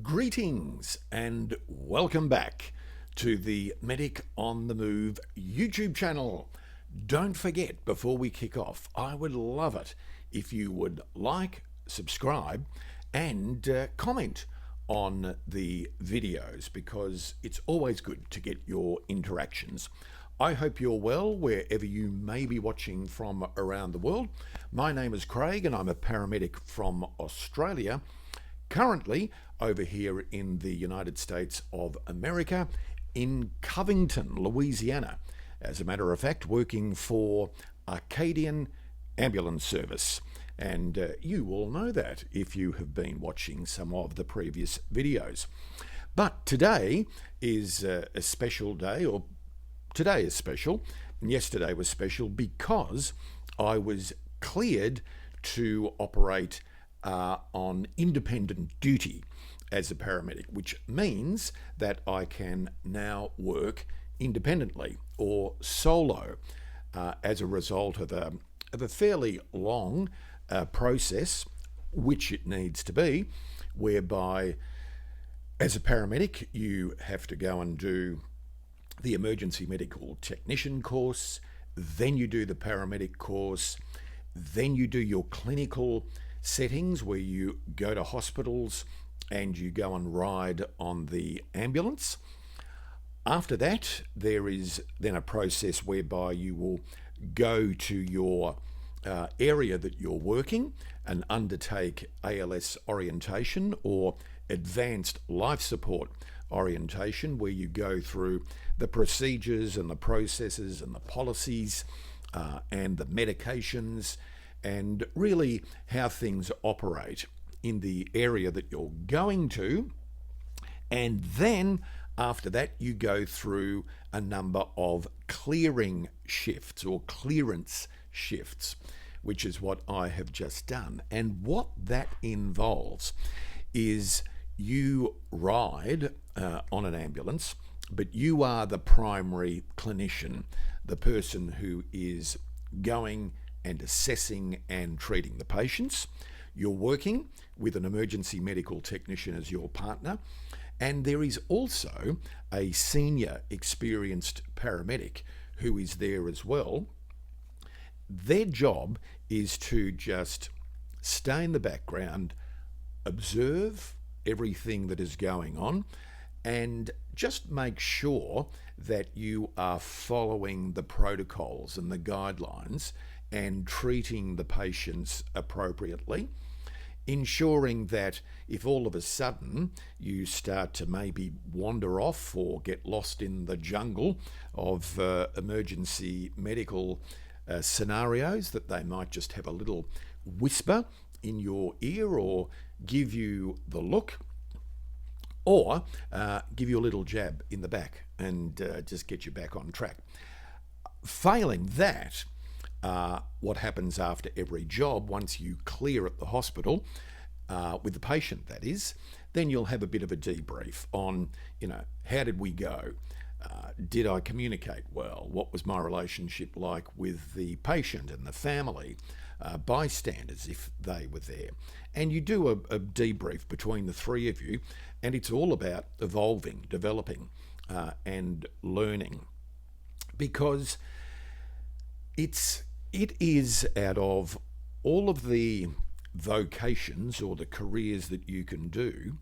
Greetings and welcome back to the Medic on the Move YouTube channel. Don't forget, before we kick off, I would love it if you would like, subscribe and comment on the videos, because it's always good to get your interactions. I hope you're well wherever you may be watching from around the world. My name is Craig and I'm a paramedic from Australia, currently over here in the United States of America, in Covington, Louisiana. As a matter of fact, working for Acadian Ambulance Service. And you will know that if you have been watching some of the previous videos. But today is a special day, or today is special, and yesterday was special because I was cleared to operate on independent duty as a paramedic, which means that I can now work independently or solo as a result of a fairly long process, which it needs to be, whereby as a paramedic you have to go and do the emergency medical technician course, then you do the paramedic course, then you do your clinical settings where you go to hospitals and you go and ride on the ambulance. After that, there is then a process whereby you will go to your area that you're working and undertake ALS orientation or advanced life support orientation, where you go through the procedures and the processes and the policies and the medications and really how things operate in the area that you're going to. And then after that, you go through a number of clearing shifts or clearance shifts, which is what I have just done. And what that involves is you ride on an ambulance, but you are the primary clinician, the person who is going and assessing and treating the patients. You're working with an emergency medical technician as your partner, and there is also a senior experienced paramedic who is there as well. Their job is to just stay in the background, observe everything that is going on, and just make sure that you are following the protocols and the guidelines and treating the patients appropriately, ensuring that if all of a sudden you start to maybe wander off or get lost in the jungle of emergency medical scenarios, that they might just have a little whisper in your ear or give you the look, or give you a little jab in the back and just get you back on track. Failing that, what happens after every job, once you clear at the hospital, with the patient that is, then you'll have a bit of a debrief on, how did we go? Did I communicate well? What was my relationship like with the patient and the family, bystanders if they were there? And you do a debrief between the three of you, and it's all about evolving, developing, and learning, because it is out of all of the vocations or the careers that you can do,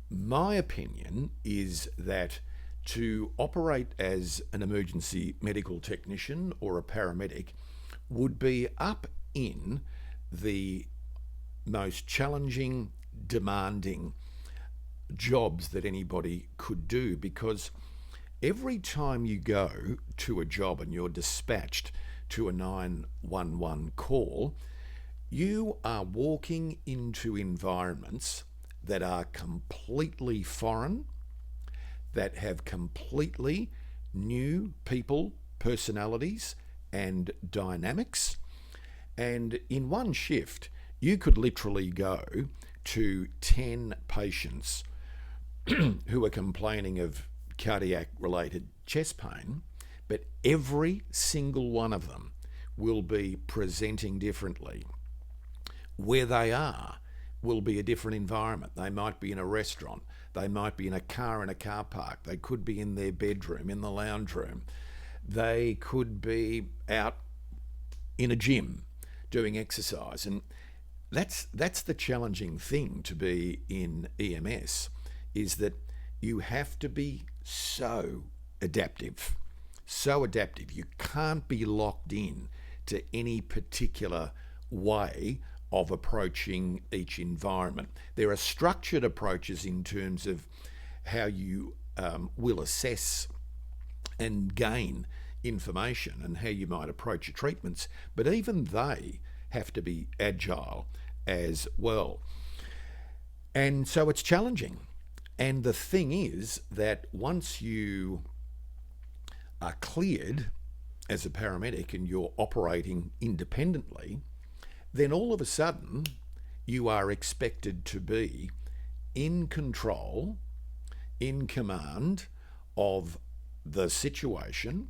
my opinion is that to operate as an emergency medical technician or a paramedic would be up in the most challenging, demanding jobs that anybody could do, because every time you go to a job and you're dispatched to a 911 call, you are walking into environments that are completely foreign, that have completely new people, personalities, and dynamics. And in one shift, you could literally go to 10 patients who are complaining of cardiac-related chest pain, but every single one of them will be presenting differently. Where they are will be a different environment. They might be in a restaurant. They might be in a car park. They could be in their bedroom, in the lounge room. They could be out in a gym doing exercise. And that's the challenging thing to be in EMS, is that you have to be so adaptive. So adaptive. You can't be locked in to any particular way of approaching each environment. There are structured approaches in terms of how you will assess and gain information and how you might approach your treatments, but even they have to be agile as well. And so it's challenging. And the thing is that once you are cleared as a paramedic and you're operating independently, then all of a sudden you are expected to be in control, in command of the situation,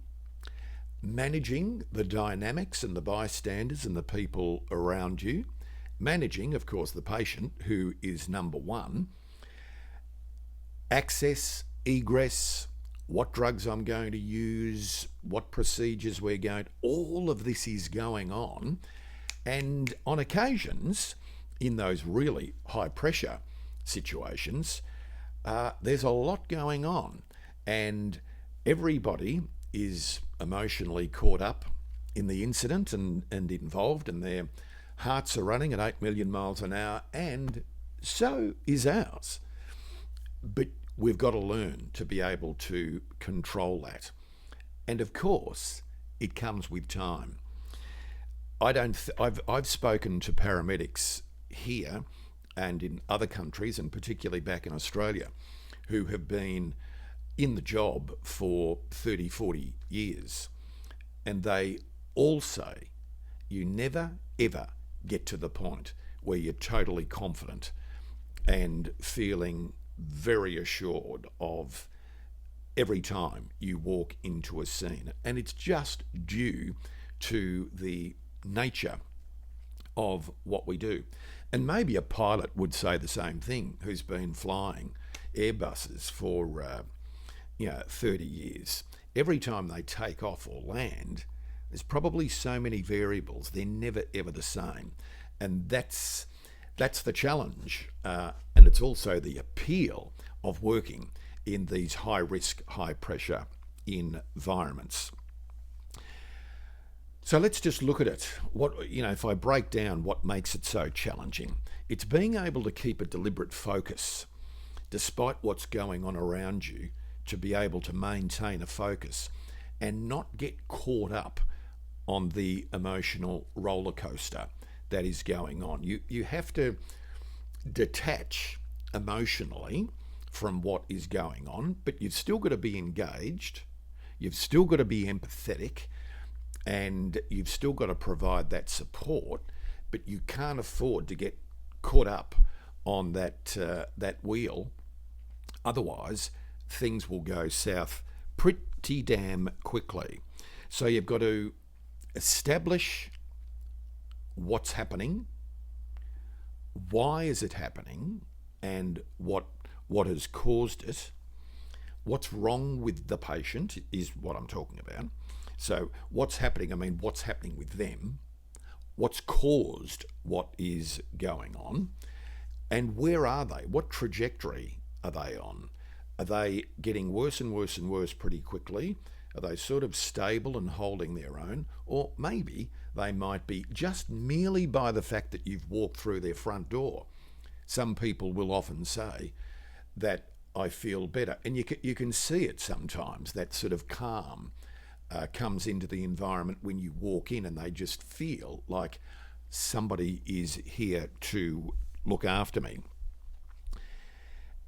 managing the dynamics and the bystanders and the people around you, managing, of course, the patient, who is number one, access, egress, what drugs I'm going to use, what procedures we're going to, all of this is going on. And on occasions, in those really high pressure situations, there's a lot going on, and everybody is emotionally caught up in the incident and involved, and their hearts are running at 8 million miles an hour, and so is ours. But we've got to learn to be able to control that. And of course, it comes with time. I've spoken to paramedics here and in other countries, and particularly back in Australia, who have been in the job for 30, 40 years. And they all say, you never, ever get to the point where you're totally confident and feeling very assured of every time you walk into a scene. And it's just due to the nature of what we do. And maybe a pilot would say the same thing, who's been flying Airbuses for 30 years. Every time they take off or land, there's probably so many variables. They're never ever the same. And that's the challenge. And it's also the appeal of working in these high risk, high pressure environments. So let's just look at it. If I break down what makes it so challenging, it's being able to keep a deliberate focus despite what's going on around you, to be able to maintain a focus and not get caught up on the emotional roller coaster that is going on. You have to detach emotionally from what is going on, but you've still got to be engaged, you've still got to be empathetic, and you've still got to provide that support, but you can't afford to get caught up on that wheel. Otherwise, things will go south pretty damn quickly. So you've got to establish what's happening, why is it happening, and what has caused it. What's wrong with the patient is what I'm talking about. So what's happening? I mean, what's happening with them? What's caused what is going on? And where are they? What trajectory are they on? Are they getting worse and worse and worse pretty quickly? Are they sort of stable and holding their own? Or maybe they might be just merely by the fact that you've walked through their front door. Some people will often say that I feel better. And you can see it sometimes, that sort of calm comes into the environment when you walk in, and they just feel like somebody is here to look after me.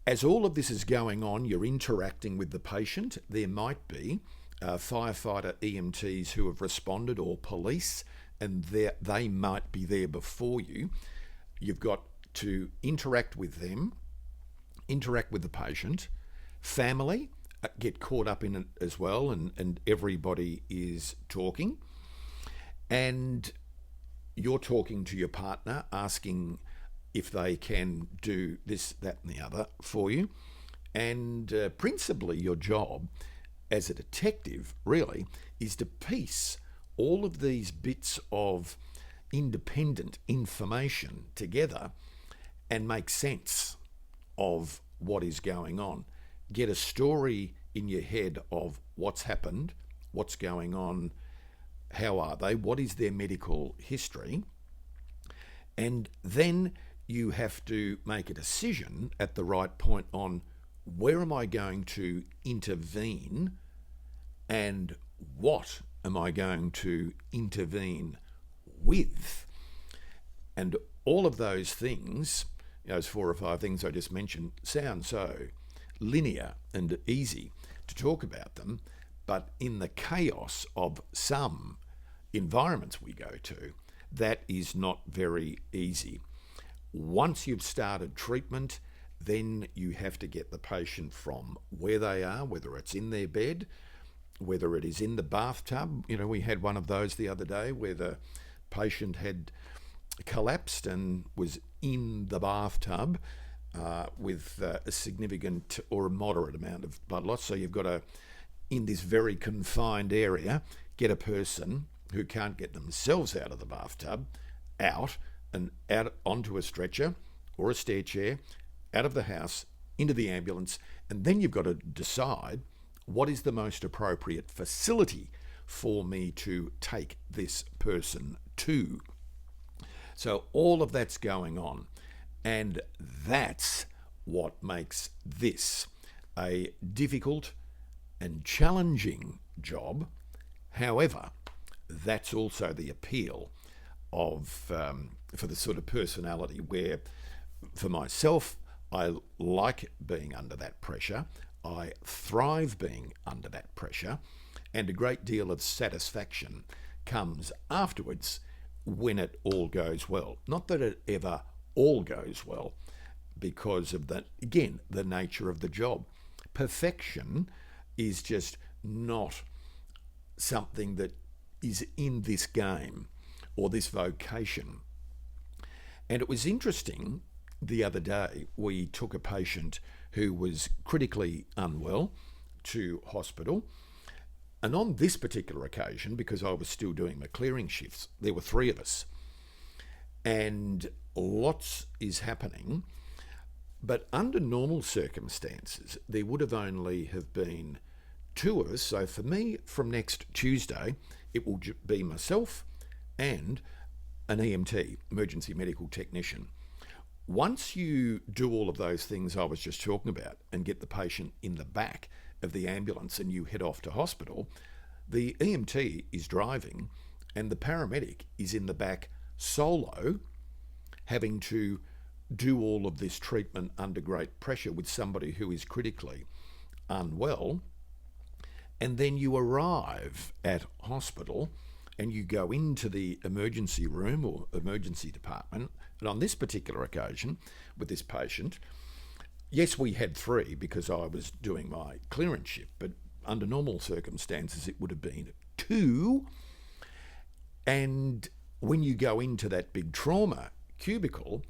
As all of this is going on, you're interacting with the patient. There might be firefighter EMTs who have responded, or police, and they might be there before you. You've got to interact with them, interact with the patient, family, get caught up in it as well, and everybody is talking. And you're talking to your partner, asking if they can do this, that, and the other for you. And principally, your job as a detective really is to piece all of these bits of independent information together and make sense of what is going on. Get a story in your head of what's happened, what's going on, how are they, what is their medical history, and then you have to make a decision at the right point on where am I going to intervene and what am I going to intervene with. And all of those things, those 4 or 5 things I just mentioned, sound so linear and easy to talk about them, but in the chaos of some environments we go to, that is not very easy. Once you've started treatment, then you have to get the patient from where they are, whether it's in their bed, whether it is in the bathtub. We had one of those the other day where the patient had collapsed and was in the bathtub with a significant or a moderate amount of blood loss. So you've got to, in this very confined area, get a person who can't get themselves out of the bathtub out and out onto a stretcher or a stair chair, out of the house, into the ambulance, and then you've got to decide what is the most appropriate facility for me to take this person to. So all of that's going on, and that's what makes this a difficult and challenging job. However, that's also the appeal of for the sort of personality where, for myself, I like being under that pressure. I thrive being under that pressure, and a great deal of satisfaction comes afterwards when it all goes well. Not that it ever all goes well, because of the nature of the job. Perfection is just not something that is in this game or this vocation. And it was interesting, the other day we took a patient who was critically unwell to hospital, and on this particular occasion, because I was still doing my clearing shifts, there were 3 of us, and lots is happening. But under normal circumstances, there would have only have been 2 of us. So for me, from next Tuesday, it will be myself and an EMT, emergency medical technician. Once you do all of those things I was just talking about and get the patient in the back of the ambulance and you head off to hospital, the EMT is driving and the paramedic is in the back solo, having to do all of this treatment under great pressure with somebody who is critically unwell. And then you arrive at hospital and you go into the emergency room or emergency department. And on this particular occasion, with this patient, yes, we had 3 because I was doing my clearance shift, but under normal circumstances, it would have been 2. And when you go into that big trauma cubicle,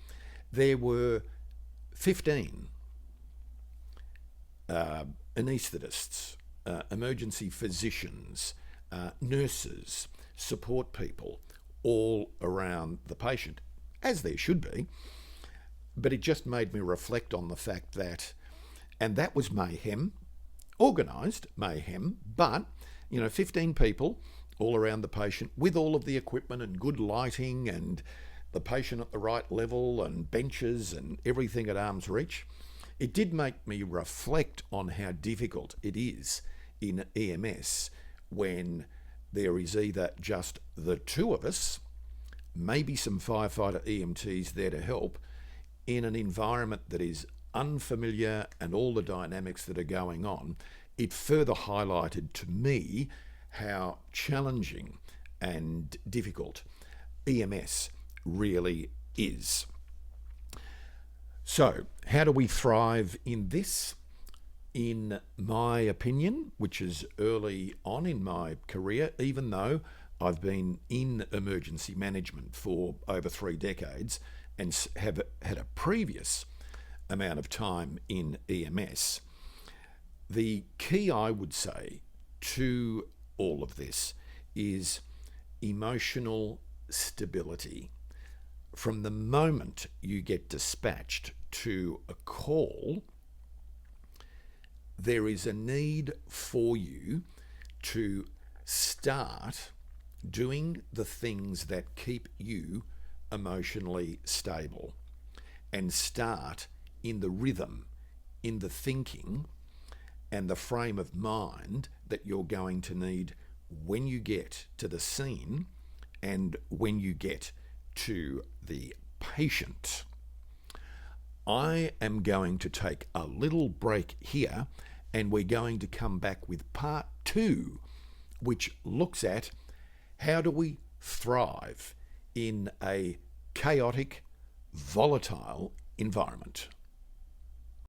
there were 15 anaesthetists, emergency physicians, nurses, support people, all around the patient, as there should be. But it just made me reflect on the fact that, and that was mayhem, organised mayhem, but 15 people all around the patient with all of the equipment and good lighting and the patient at the right level and benches and everything at arm's reach. It did make me reflect on how difficult it is in EMS when there is either just the 2 of us, maybe some firefighter EMTs there to help, in an environment that is unfamiliar and all the dynamics that are going on. It further highlighted to me how challenging and difficult EMS really is. So, how do we thrive in this? In my opinion, which is early on in my career, even though I've been in emergency management for over 3 decades and have had a previous amount of time in EMS, the key, I would say, to all of this is emotional stability. From the moment you get dispatched to a call, there is a need for you to start doing the things that keep you emotionally stable and start in the rhythm, in the thinking and the frame of mind that you're going to need when you get to the scene and when you get to the patient. I am going to take a little break here, and we're going to come back with part 2, which looks at how do we thrive in a chaotic, volatile environment.